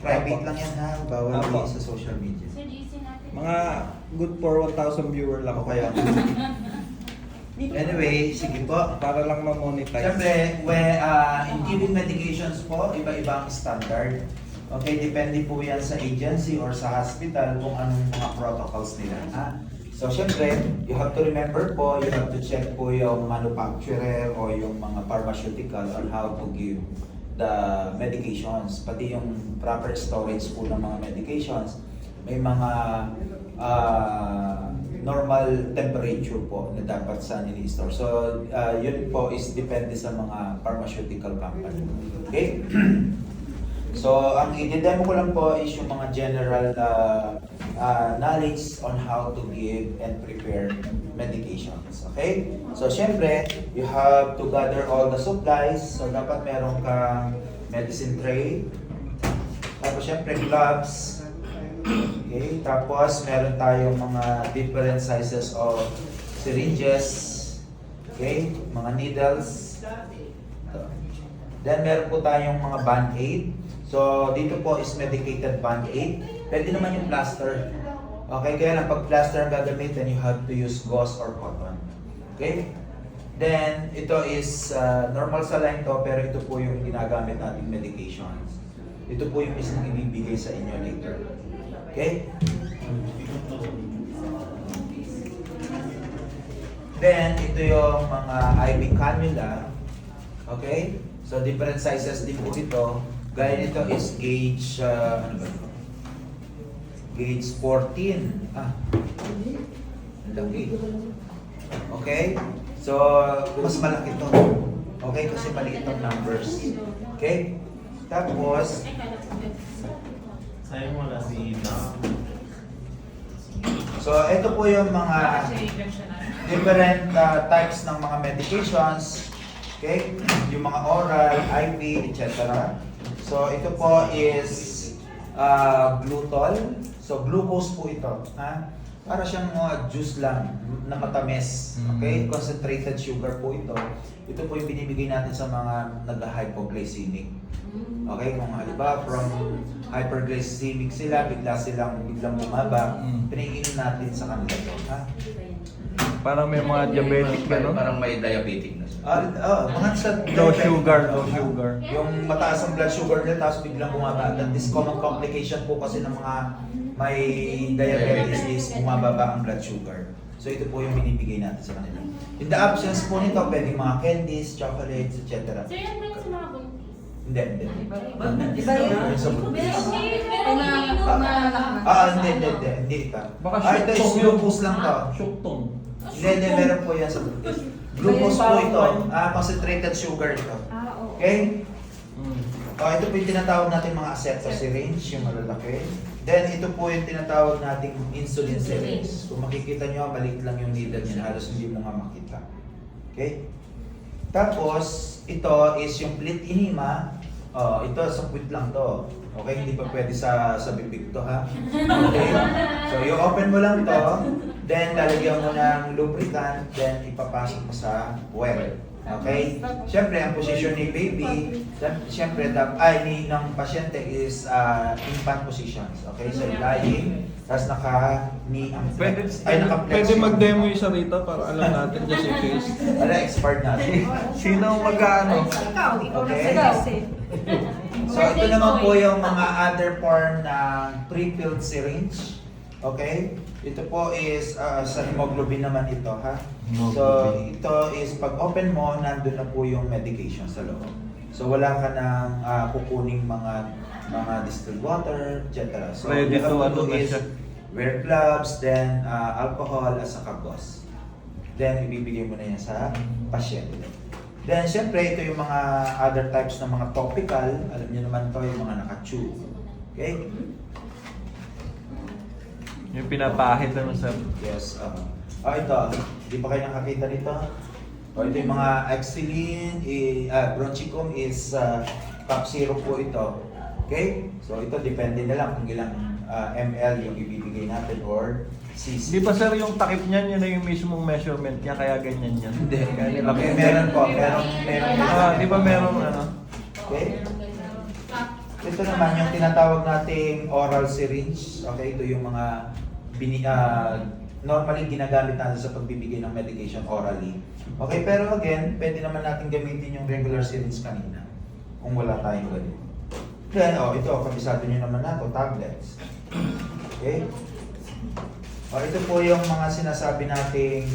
Private lang yan ha. Bawal Apo. sa social media. Sir, GC natin. Mga good for 1,000 viewer lang Ako po. kaya. Anyway, sige po. Para lang ma-monetize. Siyempre, in giving medications po, iba-ibang standard. Okay, depende po yan sa agency or sa hospital kung anong mga protocols nila. Ha? So, siyempre, you have to remember po, you have to check po yung manufacturer o yung mga pharmaceutical on how to give the medications. Pati yung proper storage po ng mga medications. May mga normal temperature po na dapat sa nili-store. So, yun po is depende sa mga pharmaceutical company. Okay? So, ang i-demo ko lang po is yung mga general knowledge on how to give and prepare medications. Okay? So, syempre, you have to gather all the supplies. So, dapat meron kang medicine tray. Tapos, syempre, gloves. Okay? Tapos, meron tayong mga different sizes of syringes. Okay? Mga needles. Then, meron po tayong mga band-aid. So, dito po is medicated band-aid. Pwede naman yung plaster. Okay, kaya lang pag plaster ang gagamitin, you have to use gauze or cotton. Okay? Then, ito is normal saline to, pero ito po yung ginagamit nating medications. Ito po yung mismong ibibigay sa inyo later. Okay? Then, ito yung mga IV cannula. Okay? So, different sizes din po ito. Gaya nito is gauge, ano ba ito? Gauge 14. Ang laki. Okay? So, mas malaki ito. Okay? Kasi maliit ang numbers. Okay? Tapos, Sayang wala si Ina. so ito po yung mga different types ng mga medications. Okay? Yung mga oral, IV, etc. So, ito po is glutol. So, glucose po ito. Ha? Para siyang juice lang na matamis. Okay? Concentrated sugar po ito. Ito po yung binibigay natin sa mga nag-hypoglycemic. Okay? Kung halimbawa from hyperglycemic sila, biglang bumaba, pinaiinom natin sa kanila ito. Ha? Parang may mga diabetic gano'n. Parang may diabetic na siya. Mga sa Low sugar, low sugar. Yung mataas ang blood sugar nila tapos biglang bumaba. That is common complication po kasi ng mga may diabetes is bumababa ang blood sugar. So ito po yung binibigay natin sa kanila. In the absence po nito, pwedeng mga candies, chocolates, etc. Sir, yan ba yung sa mga buntis? Hindi. Iba yun? Yung sa buntis. Hindi. Hindi ito. Baka Ito is syuktong yun. glucose lang to. Syuktong. Hindi, meron po yan sa buntis. Glucose po ito. Concentrated sugar ito. Oo. Okay? Ito po yung tinatawag natin mga acetous syringe, yung malalaki. Then, ito po yung tinatawag nating insulin syringe. Kung makikita nyo, maliit lang yung needle niya, halos hindi mo nga makita. Okay? Tapos, ito is yung plit enema. Ito, sa puwit lang to. Okay? Hindi pa pwede sa bibig to, ha? Okay? So, i-open mo lang to, then lalagyan mo ng lubricant, then ipapasok mo sa well. Okay? Siyempre, ang posisyon ni baby, siyempre, ng pasyente is infant positions. Okay? So, lying, tapos naka-knee ang flex. Pwede mag-demo yung sarita para alam natin just in case. Expert natin. Sino ang mag-ano? Okay? So, ito naman po yung mga other form ng pre-filled syringe. Okay? Ito po is sa hemoglobin naman ito, ha? So, ito is pag open mo, nandun na po yung medication sa loob. So, wala ka nang kukuning mga distilled water, etc. So, Ready you have to to ano do na is siya. wear gloves, then alcohol at saka gauze. Then, ibibigay mo na yan sa pasyente. Then, syempre, ito yung mga other types ng mga topical. Alam niyo naman to yung mga naka-chew. Okay? Yung pinapahid naman sa... Yes. Ito. Di ba kayo nakakita nito? Ito yung mga Exilin, Bronchicum is cup syrup po ito. Okay? So, ito depende na lang kung ilang ml yung ibibigay natin or cc. Di ba sir yung takip niyan, yun na yung mismong measurement niya, kaya ganyan yan? Hindi. Kaya Okay, laki. meron po. Meron. Di ba meron ano? Okay? Ito naman yung tinatawag nating oral syringe. Okay, ito yung mga normally ginagamit natin sa pagbibigay ng medication orally. Okay, pero again, pwede naman natin gamitin yung regular syringe kanina kung wala tayong ganito. Then, ito, kabisado nyo naman na ito, tablets. Okay? Ito po yung mga sinasabi nating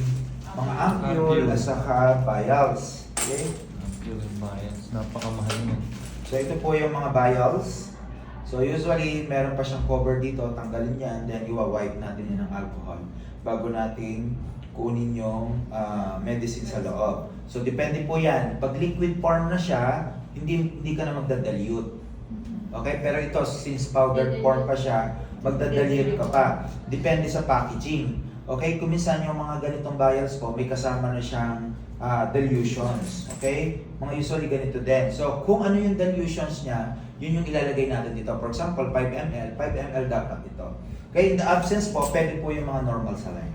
mga ampule at saka vials. Okay? Pure bias. Napakamahal yun. So ito po yung mga vials. So usually, meron pa siyang cover dito, tanggalin yan, then iwa-wipe natin yan ng alcohol bago natin kunin yung medicine sa loob. So depende po yan. Pag liquid form na siya, hindi ka na magdadalute. Okay? Pero ito, since powdered form pa siya, magdadalute ka pa. Depende sa packaging. Okay? Kung minsan yung mga ganitong vials po, may kasama na siyang dilutions. Okay? Mga usually ganito din. So, kung ano yung dilutions niya, yun yung ilalagay natin dito. For example, 5 ml, 5 ml dapat ito. Okay? In the absence po, pwede po yung mga normal saline.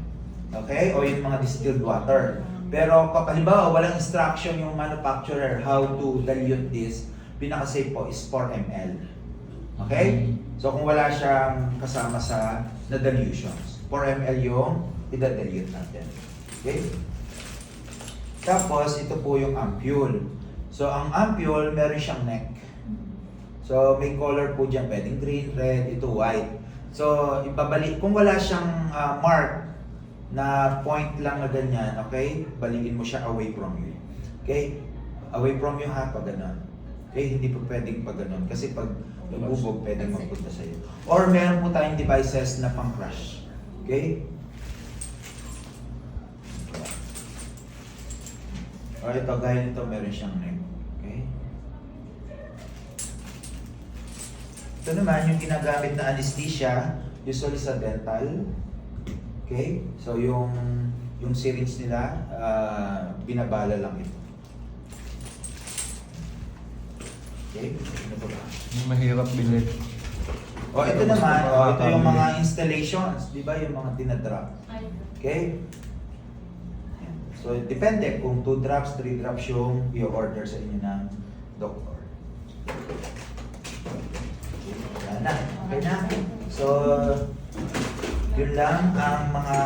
Okay? O yung mga distilled water. Pero, halimbawa, walang instruction yung manufacturer how to dilute this, pinaka-safe po is 4 ml. Okay? So, kung wala siyang kasama sa na dilutions, 4 ml yung i-dilute natin. Okay? Tapos, ito po yung ampule. So, ang ampule, meron siyang neck. So, may color po dyan, pwedeng green, red, ito white. So, ibabalik, kung wala siyang mark na point lang na ganyan, okay? Balikin mo siya away from you. Okay? Away from you ha, pag ganun. Okay? Hindi po pwedeng pag ganun. Kasi pag nabubog, pwedeng magpunta sa iyo. Or meron po tayong devices na pang-crush. Okay? O ito, gaya nito, meron siyang neck. Okay? Ito naman, yung ginagamit na anesthesia, usually sa dental. Okay? So, yung syringe nila, binabala lang ito. Okay? Ano ba ba? Yung mahirap bilhin. O, ito naman, ito yung mga installations. Di ba? Yung mga dinadrop. Okay? So, depende kung 2 drops, 3 drops yung i-order sa inyo ng doktor. Wala na. Okay na. So, yun lang ang mga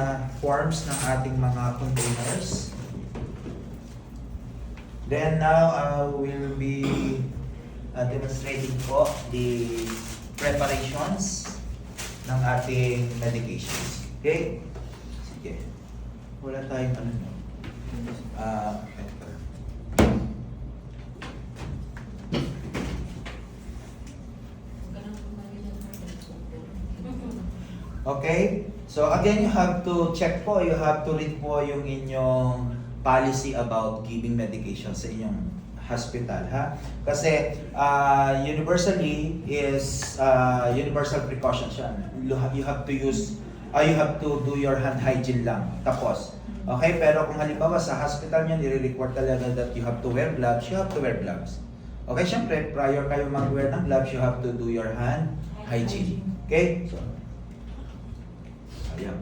forms ng ating mga containers. Then now, we'll be demonstrating po the preparations ng ating medications. Okay? Sige. Wala tayong ano no? Pepper. Okay? So again, you have to check po, you have to read po yung inyong policy about giving medication sa inyong hospital, ha? Kasi universally is universal precaution siya. You have to use, you have to do your hand hygiene lang. Tapos, okay? Pero kung halimbawa sa hospital niyo, nire-require talaga that you have to wear gloves, you have to wear gloves. Okay, syempre, prior kayo mag-wear ng gloves, you have to do your hand hygiene. Okay? So, ayan.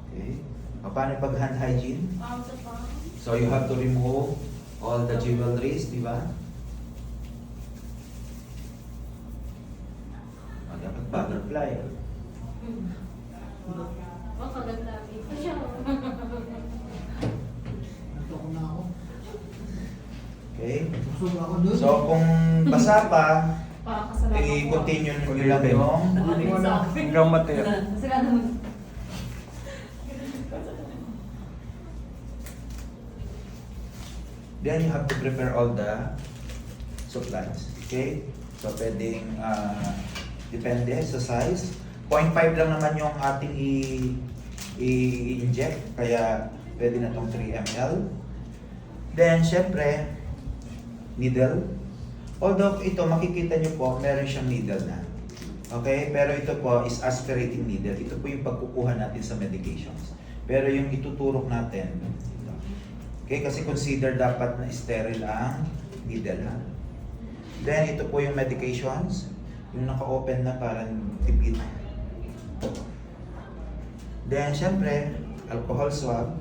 Okay. Paano pag hand hygiene? So you have to remove all the jewelries, di ba? Dapat butterfly. Okay? So kung basa pa, i-continue nyo lang yung Hanggang mateo. then you have to prepare all the supplies. Okay? So pwedeng depende sa size. 0.5 lang naman yung ating i-inject, kaya pwede na itong 3 ml. Then, syempre, needle. Although ito, makikita nyo po, meron siyang needle na. Okay? Pero ito po is aspirating needle. Ito po yung pagkukuha natin sa medications. Pero yung ituturok natin, ito. Okay? Kasi consider dapat na sterile ang needle. Ha? Then, ito po yung medications. Yung naka-open na parang tipid. Then, syempre, alcohol swab.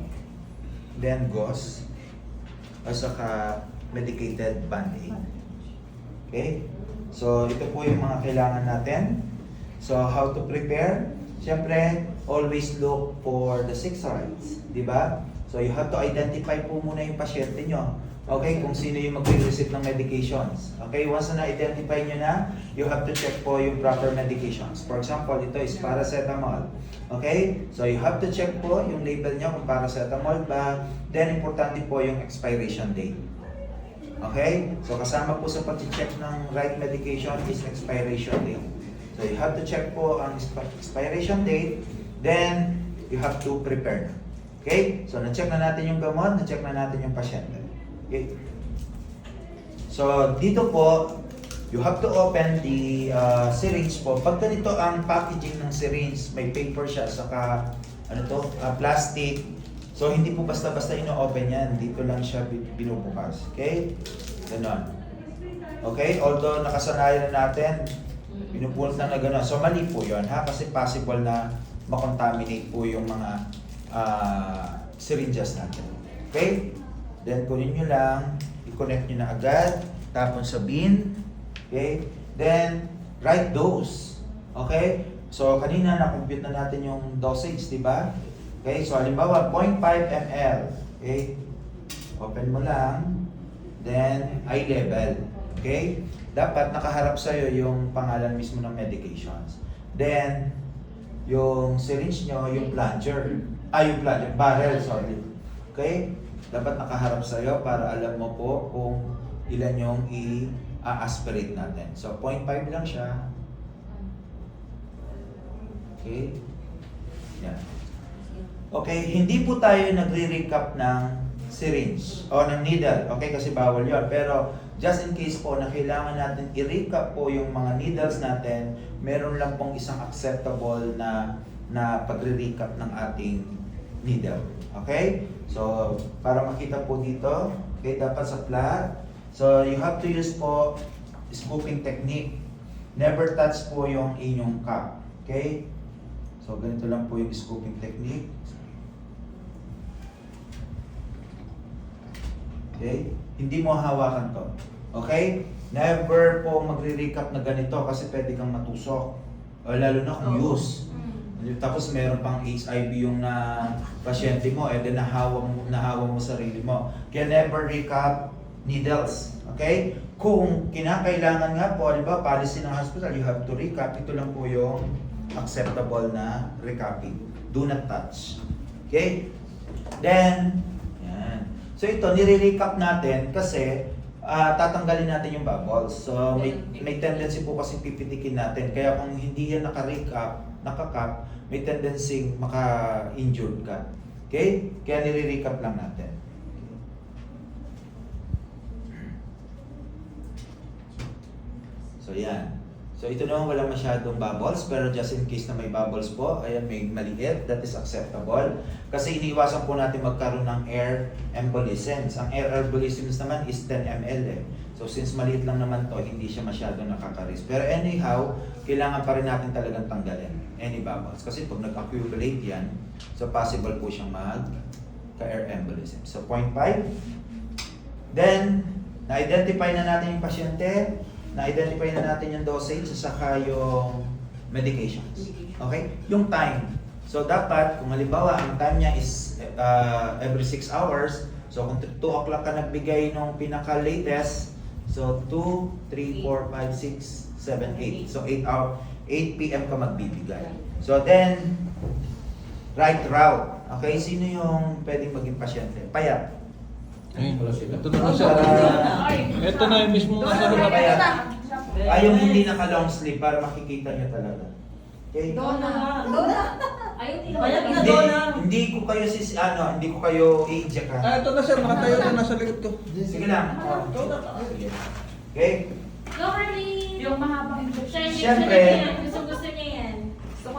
Then, gauze. At saka medicated band-aid. Okay? So, ito po yung mga kailangan natin. So, how to prepare? Siyempre, always look for the 6 rights. Di ba? So, you have to identify po muna yung pasyente nyo. Okay? Kung sino yung magre-receive ng medications. Okay? Once na na-identify nyo na, you have to check po yung proper medications. For example, ito is paracetamol. Okay? So, you have to check po yung label nyo kung paracetamol ba. Then, importante po yung expiration date. Okay? So, kasama po sa pag-check ng right medication is expiration date. So, you have to check po ang expiration date. Then, you have to prepare. Okay? So, na-check na natin yung gamot, na-check na natin yung pasyente. Okay? So, dito po, you have to open the syringe po. Pag ganito ang packaging ng syringe, may paper siya, saka plastic. So, hindi po basta-basta ino-open yan. Dito lang siya binubukas. Okay? Ganon. Okay? Although nakasanayan na natin, pinupulot lang na gano'n. So, mali po yun, ha? Kasi possible na makontaminate po yung mga syringes natin. Okay? Then, kunin nyo lang, i-connect nyo na agad, tapon sa bin. Okay? Then, right dose. Okay? So, kanina na-compute na natin yung dosage, di ba? Okay? So, halimbawa, 0.5 ml. Okay? Open mo lang. Then, eye level. Okay? Dapat nakaharap sa'yo yung pangalan mismo ng medications. Then, yung syringe nyo, yung plunger. Yung plunger, barrel, sorry. Okay? Dapat nakaharap sa'yo para alam mo po kung ilan yung i-aspirate natin. So, 0.5 lang siya. Okay? Yan. Okay, hindi po tayo nagre-recap ng syringe o ng needle. Okay, kasi bawal yon. Pero, just in case po na kailangan natin i-recap po yung mga needles natin, meron lang pong isang acceptable na pagre-recap ng ating needle. Okay? So, para makita po dito, okay, dapat sa flat. So, you have to use po scooping technique. Never touch po yung inyong cup. Okay? So, ganito lang po yung scooping technique. Okay? Hindi mo hawakan to. Okay? Never po magre-recap na ganito kasi pwede kang matusok. O lalo na kung use. Tapos meron pang HIV yung na pasyente mo, then nahawa mo sarili mo. Kaya never recap needles. Okay? Kung kinakailangan nga po, halimbawa policy ng hospital, you have to recap. Ito lang po yung acceptable na recapping. Do not touch. Okay? Then, yan. So ito, nire-recap natin kasi tatanggalin natin yung bubbles. So may tendency po kasi pipitikin natin. Kaya kung hindi yan naka-cap, may tendency maka-injured ka. Okay? Kaya nire-recap lang natin. So yan. So ito naman wala masyadong bubbles, pero just in case na may bubbles po, ayan may maliit, that is acceptable. Kasi iniiwasan po natin magkaroon ng air embolisms. Ang air embolisms naman is 10 ml eh. So since maliit lang naman to, hindi siya masyadong nakaka-risk. Pero anyhow, kailangan pa rin natin talagang tanggalin any bubbles. Kasi pag nag-accumulate yan, so possible po siyang magka-air embolism. So 0.5. Then, na-identify na natin yung pasyente, na-identify na natin yung dosage, saka yung medications. Okay? Yung time. So, dapat, kung halimbawa, ang time niya is every 6 hours, so kung 2 o'clock ka nagbigay nung pinaka-latest, so 2, 3, 4, 5, 6, 7, 8. So, 8 p.m. ka magbibigay. So, then, right route. Okay? Sino yung pwedeng maging pasyente? Payat. Ito na siya. Ito na yung mismo Payat. Yung hindi naka-long sleeve para makikita niyo talaga. Okay? Dona. Ayaw nila. Payat na Hindi, Dona. hindi ko kayo hindi ko kayo i-inject ha. Ito na sir, nakatayo na nasa likod ko. Sige lang. Sige. Okay? Normally, yung mahabang injection. Siyempre. Gusto niya yan.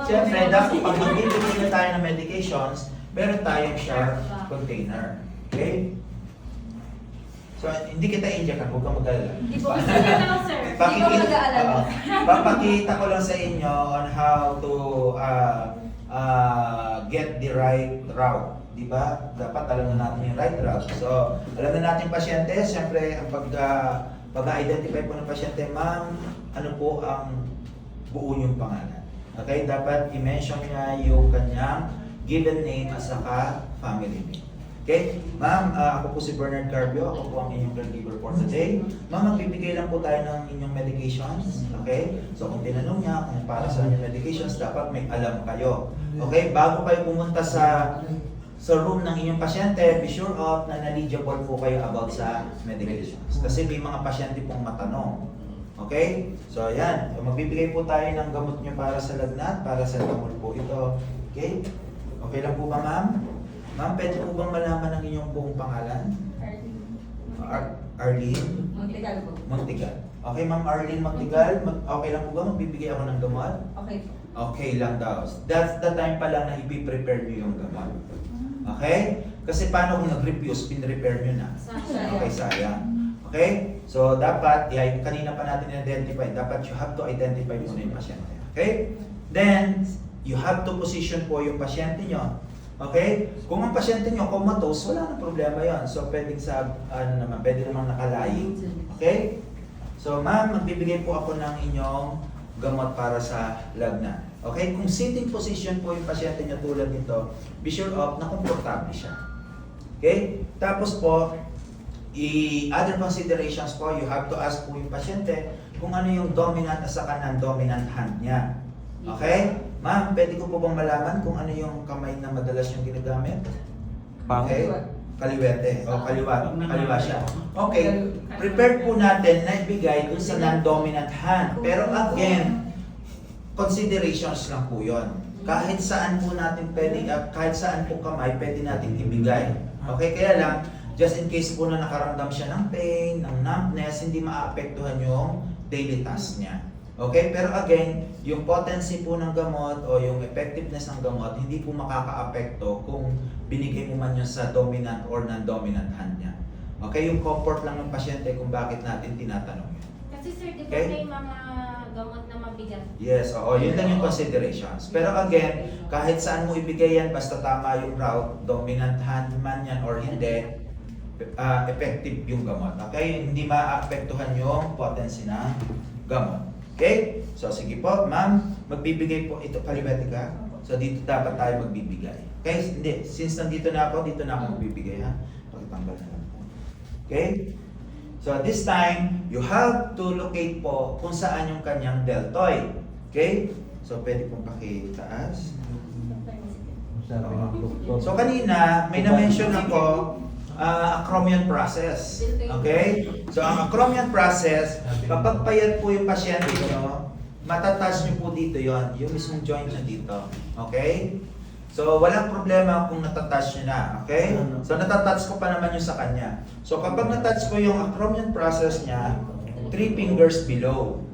Siyempre, dapat pag magbibigay na tayo ng medications, meron tayong sharp container. Okay? So, hindi kita i-inject, huwag kang mag-alala. Hindi po gusto niya lang, sir. Papakita ko lang sa inyo on how to get the right route. Diba? Dapat alam na natin yung right route. So, alam na natin pasyente, siyempre, ang Pag-identify po ng pasyente, ma'am, ano po ang buo yung pangalan. Okay, dapat i-mention niya yung kanyang given name at saka family name. Okay, ma'am, ako po si Bernard Carbio, ako po ang inyong caregiver for today. Ma'am, magbibigay lang po tayo ng inyong medications. Okay, so kung tinanong niya kung para sa inyong medications, dapat may alam kayo. Okay, bago kayo pumunta sa room ng inyong pasyente, be sure of na knowledgeable po kayo about sa medications. Kasi may mga pasyente pong matanong. Okay? So, ayan. So, magbibigay po tayo ng gamot nyo para sa lagnat, para sa gamot po ito. Okay? Okay lang po ba, ma'am? Ma'am, pwede po bang malaman ang inyong buong pangalan? Arlene Montigal po. Montigal. Okay, ma'am Arlene Montigal. Okay lang po ba? Magbibigay ako ng gamot? Okay po. Okay lang daw. That's the time pa lang na i-prepare nyo yung gamot. Okay? Kasi paano kung nag-refuse, pin-repair nyo na? Okay, sayang. Okay? So, dapat, kanina pa natin identify, dapat you have to identify muna yung pasyente. Okay? Then, you have to position po yung pasyente nyo. Okay? Kung ang pasyente nyo comatose, wala nang problema yon. So, pwedeng pwede namang nakalayi. Okay? So, ma'am, magbibigay po ako ng inyong gamot para sa lagnat. Okay? Kung sitting position po yung pasyente nyo tulad nito, be sure of na komportable siya. Okay? Tapos po, other considerations po, you have to ask po yung pasyente kung ano yung dominant at saka non-dominant hand niya. Okay? Ma'am, pwede ko po bang malaman kung ano yung kamay na madalas yung ginagamit? Okay? Kaliwete. O, kaliwa siya. Okay. Prepared po natin na ibigay dun sa non-dominant hand. Pero again, considerations lang po yun. Kahit saan po natin pwede, kahit saan po kamay, pwede natin ibigay. Okay? Kaya lang, just in case po na nakaramdam siya ng pain, ng numbness, hindi maapektuhan yung daily task niya. Okay? Pero again, yung potency po ng gamot o yung effectiveness ng gamot, hindi po makaka-apekto kung binigay mo man yun sa dominant or non-dominant hand niya. Okay? Yung comfort lang ng pasyente kung bakit natin tinatanong yun. Kasi sir, di ba Okay? may mga gamot na mabigat? Yes, oo, yun lang yung considerations. Pero again, kahit saan mo ibigay yan, basta tama yung route, dominant hand man yan or hindi, effective yung gamot. Okay? Hindi maapektuhan yung potency ng gamot. Okay? So, sige po, ma'am, magbibigay po ito, kaliwete ka. So, dito dapat tayo magbibigay. Okay? Hindi, since nandito na ako magbibigay, ha? Pagtanggal na lang po. Okay? So, this time, you have to locate po kung saan yung kanyang deltoid. Okay? So, pwede pong pakitaas. Sabi ng doktor. So, kanina, may na-mention ako, acromion process. Okay? So, ang acromion process, kapag payat po yung pasyente nyo, matatouch nyo po dito yon, yung mismong joint nyo dito. Okay? So, walang problema kung natatouch nyo na. Okay? So, natatouch ko pa naman yung sa kanya. So, kapag natouch ko yung acromion process niya, 3 fingers below.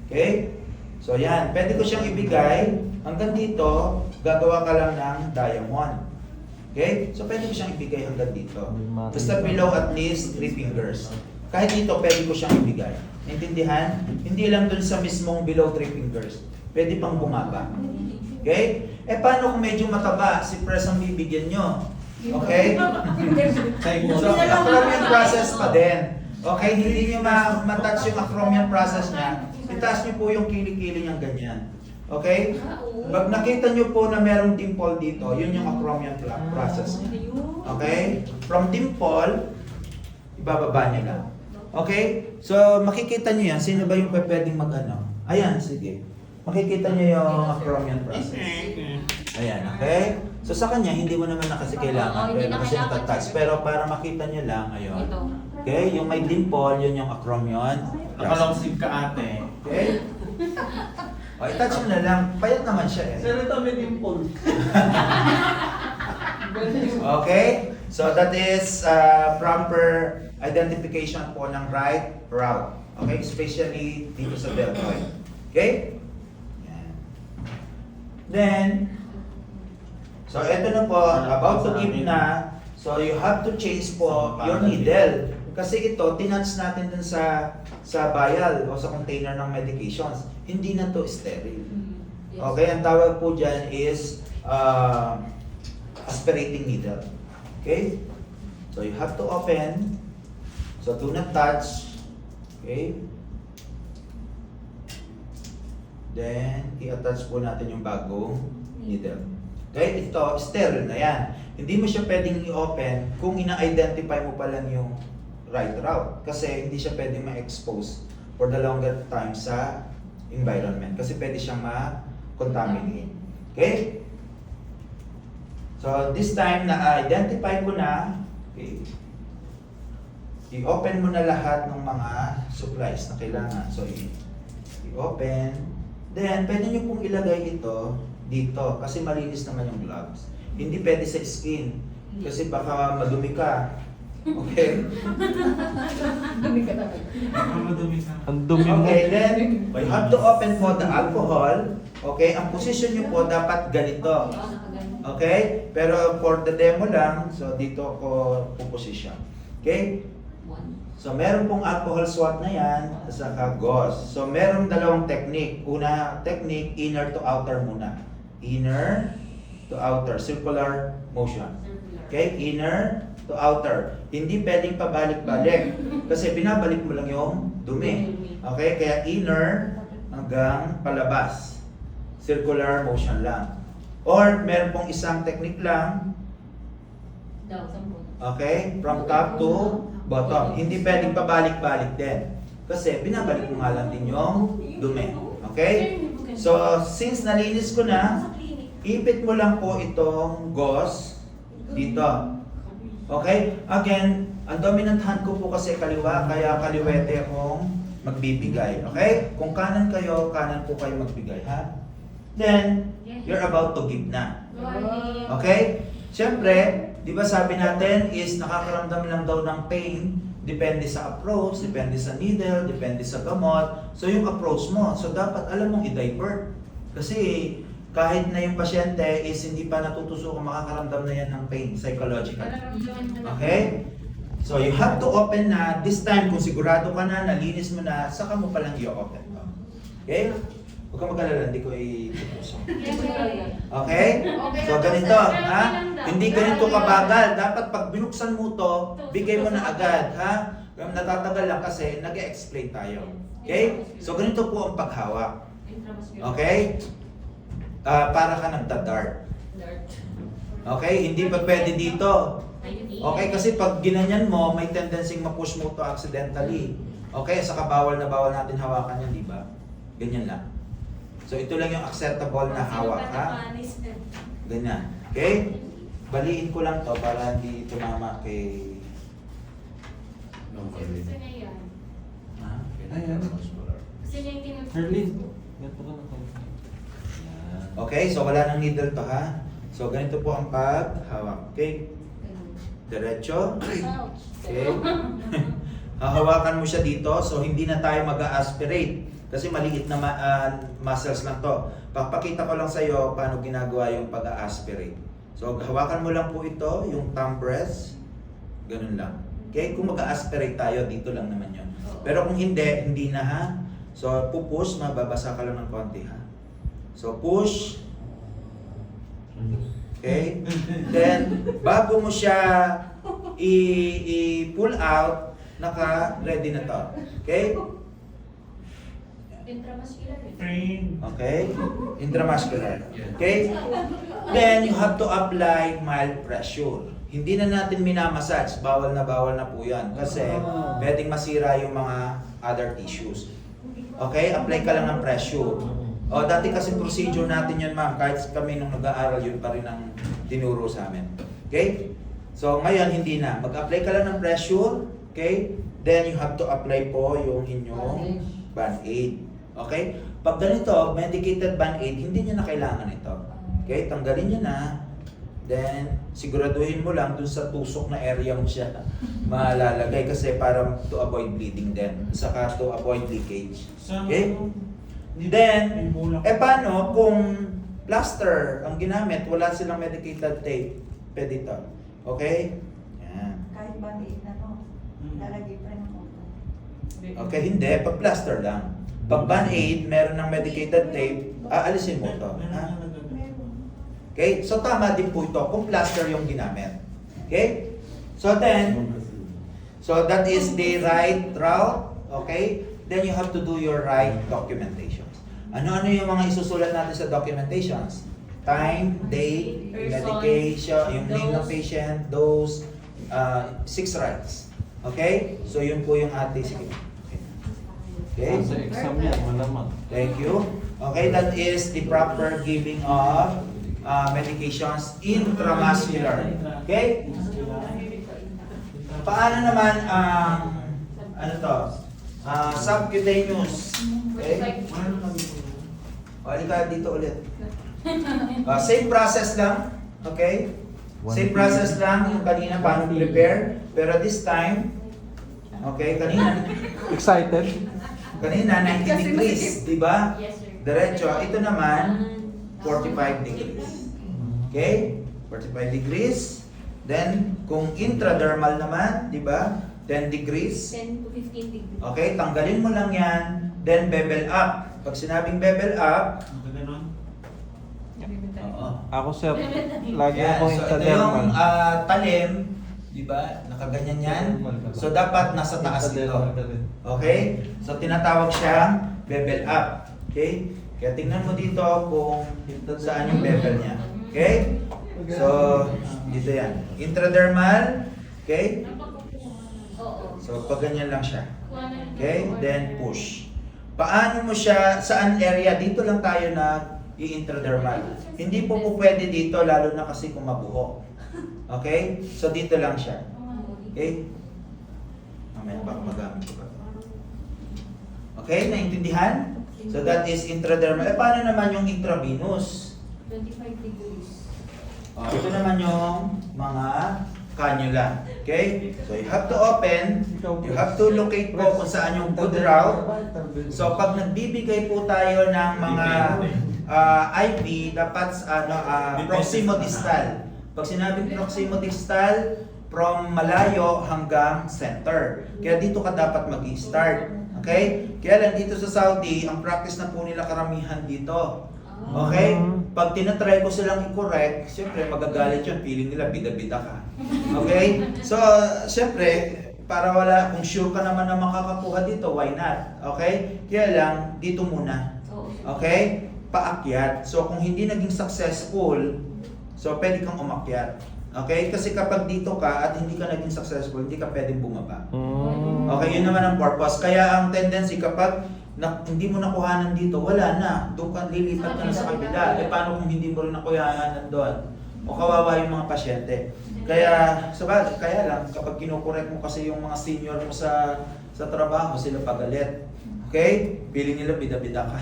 Okay? So, yan. Pwede ko siyang ibigay. Hanggang dito, gagawa ka lang ng diamond. Okay? So, pwede ko siyang ibigay hanggang dito. Basta below at least 3 fingers. Kahit dito, pwede ko siyang ibigay. Naintindihan? Hindi lang dun sa mismong below 3 fingers. Pwede pang bumaba. Okay? Eh, paano kung medyo mataba? Si Press ang bibigyan nyo. Okay? So, acromion process pa din. Okay? Hindi nyo matouch yung acromion process niya. Itaas nyo po yung kilikili niyang ganyan. Okay? Pag nakita nyo po na merong dimple dito, yun yung acromion process niya. Okay? From dimple, ibababa niya lang. Okay? So, makikita nyo yan. Sino ba yung pwedeng mag-ano? Ayan, sige. Makikita nyo yung acromion process. Ayan, okay? So, sa kanya, hindi mo naman na kasi kailangan. Pero kasi natatouch. Pero para makita nyo lang, ayun. Okay? Yung may dimple, yun yung acromion process. Nakalongsig ka ate. Okay? O, i-touch mo na lang. Payat naman siya eh. Sir, ito may dimple. Okay? So that is proper identification po ng right route. Okay? Especially dito sa deltoid. Okay? Yan. Then, so ito na po, about to give na. So you have to change po your needle. Kasi ito, tinouch natin dun sa vial o sa container ng medications. Hindi na to sterile. Okay? Ang tawag po dyan is aspirating needle. Okay? So you have to open. So do not touch. Okay? Then, i-attach po natin yung bagong needle. Okay? Ito, sterile na yan. Hindi mo siya pwedeng i-open kung ina-identify mo pa lang yung right route. Kasi hindi siya pwedeng ma-expose for the longer time sa environment. Kasi pwede siyang ma-contaminate. Okay? So, this time na-identify ko na, okay, i-open mo na lahat ng mga supplies na kailangan. So, i-open. Then, pwede nyo pong ilagay ito dito kasi malinis naman yung gloves. Hindi pwede sa skin kasi baka madumi ka. Okay? Dumi ka talaga. Baka madumi ka. Ang dumi mo. Okay, then you have to open po the alcohol. Okay, ang position nyo po dapat ganito. Okay? Pero for the demo lang, so dito ako puposition. Okay? So meron pong alcohol swab na yan, at saka gauze. So meron dalawang technique. Una technique, inner to outer muna. Inner to outer, circular motion. Okay? Inner to outer. Hindi pwedeng pabalik-balik. Kasi binabalik mo lang yung dumi. Okay? Kaya inner hanggang palabas. Circular motion lang. Or meron pong isang technique lang. Okay? From top to bottom. Hindi pwedeng pabalik-balik din. Kasi binabalik mo nga lang din yung dumi. Okay? So, since nalinis ko na, ipit mo lang po itong gauze dito. Okay? Again, ang dominant hand ko po kasi kaliwa, kaya kaliwete akong magbibigay. Okay? Kung kanan kayo, kanan po kayo magbigay. Ha? Then, you're about to give na. Okay? Siyempre, di ba sabi natin is nakakaramdam lang daw ng pain, depende sa approach, depende sa needle, depende sa gamot. So yung approach mo, so dapat alam mong i-divert. Kasi kahit na yung pasyente is hindi pa natutusok, makakaramdam na yan ng pain, psychological. Okay? So you have to open na, this time kung sigurado ka na, nalinis mo na, saka mo palang i-open. Okay? Huwag kang mag-alala, hindi ko i-tutusok. Okay? So ganito, ha? Hindi ganito kabagal. Dapat pag binuksan mo to, bigay mo na agad, ha? Natatagal lang kasi nag-explain tayo. Okay? So ganito po ang paghawak. Okay? Para ka nagda-dart. Okay? Hindi pa pwede dito. Okay? Kasi pag ginanyan mo, may tendency ma-push mo to accidentally. Okay? Saka bawal na bawal natin hawakan yan, di ba? Ganyan lang. So ito lang yung acceptable na hawak, ha? Ganyan. Okay? Baliin ko lang to para hindi tumama kay... Gusto niya yan. Ha? Ayan. Gusto niya yung tinutulog. Herlin. Ganito ka na to. Okay, so wala nang needle to, ha? So ganito po ang paghawak. Okay? Diretso. Okay? Hahawakan mo siya dito, so hindi na tayo mag-aspirate. Kasi maliit na muscles lang to. Papakita ko lang sa iyo paano ginagawa yung pag-aspirate. So hawakan mo lang po ito, yung thumb press. Ganun lang. Okay? Kung mag-aspirate tayo, dito lang naman yun. Pero kung hindi, hindi na, ha? So pupush, mababasa ka lang ng konti, ha? So push. Okay? Then, bago mo siya i-pull out, naka-ready na to. Okay? Intramuscular. Train. Okay? Intramuscular. Okay? Then, you have to apply mild pressure. Hindi na natin minamassage. Bawal na po yan. Kasi, pwedeng masira yung mga other tissues. Okay? Apply ka lang ng pressure. O, dati kasi procedure natin yun, ma'am. Kahit kami nung nag-aaral, yun pa rin ang tinuro sa amin. Okay? So, ngayon, hindi na. Mag-apply ka lang ng pressure. Okay? Then, you have to apply po yung inyong band-aid. Okay? Pag ganito, medicated band-aid, hindi niya na kailangan ito. Okay? Tanggalin niya na. Then, siguraduhin mo lang dun sa tusok na area mo siya malalagay kasi para to avoid bleeding din. Saka to avoid leakage. Okay? Then, paano kung plaster ang ginamit, wala silang medicated tape? Pwede ito. Okay? Yan. Kahit band-aid na to, lalagay pa rin mo. Okay, hindi. Pag plaster lang. Pag band-aid, meron ng medicated tape, aalisin mo ito. Ha? Okay? So, tama din po ito kung plaster yung ginamit. Okay? So, then, so that is the right route. Okay? Then you have to do your right documentations. Ano-ano yung mga isusulat natin sa documentations? Time, date, Person, medication, yung name ng dose. patient, dose, 6 rights. Okay? So yun po yung ating, sige. Okay? Sa exam yan, malamang. Thank you. Okay, that is the proper giving of medications intramuscular. Okay? Paano naman ang ano to? Subcutaneous. Okay? O, halika dito ulit. Same process lang. Okay? Same process lang yung kanina paano prepare. Pero this time, okay, kanina Excited? 90 degrees, di ba? Yes, sir. Diretso. Ito naman, 45 degrees. Okay? 45 degrees. Then, kung intradermal naman, di ba? 10 degrees. 10 to 15 degrees. Okay, tanggalin mo lang yan. Then, bevel up. Pag sinabing bevel up, Ganon. oo. Ako sir, lagi Yan. akong So, ito intradermal. yung talim, di ba? Nakaganyan yan. So, dapat nasa taas ito. Okay? So, tinatawag siyang bevel up. Okay? Kaya tingnan mo dito kung saan yung bevel niya. Okay? So, dito yan. Intradermal. Okay? Oo. So, pag ganyan lang siya. Kuha na lang Okay? dito. Then, push. Paano mo siya, saan area? Dito lang tayo na i-intradermal. Hindi po pwede dito, lalo na kasi kung mabuho. Okay? So, dito lang siya. Okay? Mamaya baka magamit ko pa. Okay? Naintindihan? So, that is intradermal. Eh, paano naman yung intravenous? 25 degrees. Ito naman yung mga cannula. Okay? So, you have to open, you have to locate po kung saan yung good route. So, pag nagbibigay po tayo ng mga IV, dapat proximodistal. Pag sinabing proximodistal, from malayo hanggang center. Kaya dito ka dapat mag-start. Okay? Kaya lang dito sa Saudi, ang practice na po nila karamihan dito. Okay? Pag tinatry ko silang i-correct, siyempre magagalit yun. Feeling nila bida-bida ka. Okay? So, siyempre, para wala, kung sure ka naman na makakakuha dito, why not? Okay? Kaya lang, dito muna. Okay? Paakyat. So, kung hindi naging successful, so pwede kang umakyat. Okay? Kasi kapag dito ka at hindi ka naging successful, hindi ka pwedeng bumaba. Okay, yun naman ang purpose. Kaya ang tendency kapag hindi mo nakuhanan dito, wala na. Doon ka lilipat ka na sa kabila. Eh paano kung hindi mo rin nakuhanan doon? O kawawa yung mga pasyente. Kaya, kaya lang, kapag kinukorek mo kasi yung mga senior mo sa trabaho, sila pagalit. Okay? Feeling nila bida-bida ka.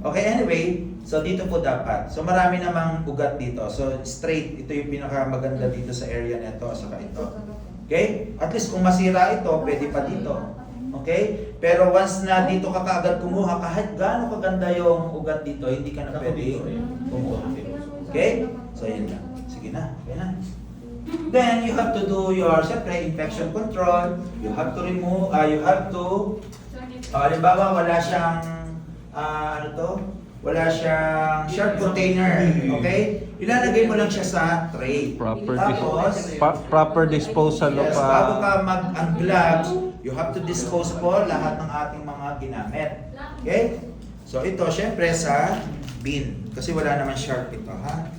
Okay, anyway, so dito po dapat. So marami namang ugat dito. So straight, ito yung pinakamaganda dito sa area nito at saka ito. Okay? At least kung masira ito, pwede pa dito. Okay? Pero once na dito ka kaagad kumuha, kahit gaano kaganda yung ugat dito, hindi ka na pwede kumuha. Okay? So yun lang. Sige na. Okay na. Then you have to do your, syempre, infection control. You have to remove, you have to, halimbawa wala siyang, wala siyang short container. Okay? Ilalagay mo lang siya sa tray. Proper disposal of Yes, bago ka mag-gloves, you have to dispose po lahat ng ating mga ginamit. Okay? So ito, syempre sa bin. Kasi wala naman sharp ito, ha?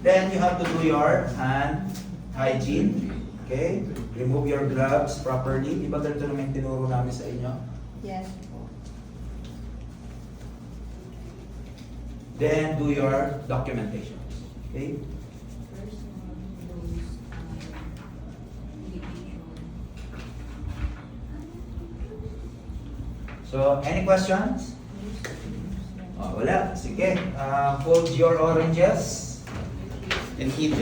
Then you have to do your hand hygiene. Okay? Remove your gloves properly. Di ba ganito naman yung tinuro namin sa inyo? Yes. Then do your documentation. Okay? So, any questions? Wala. Sige. Hold your oranges. And eat it.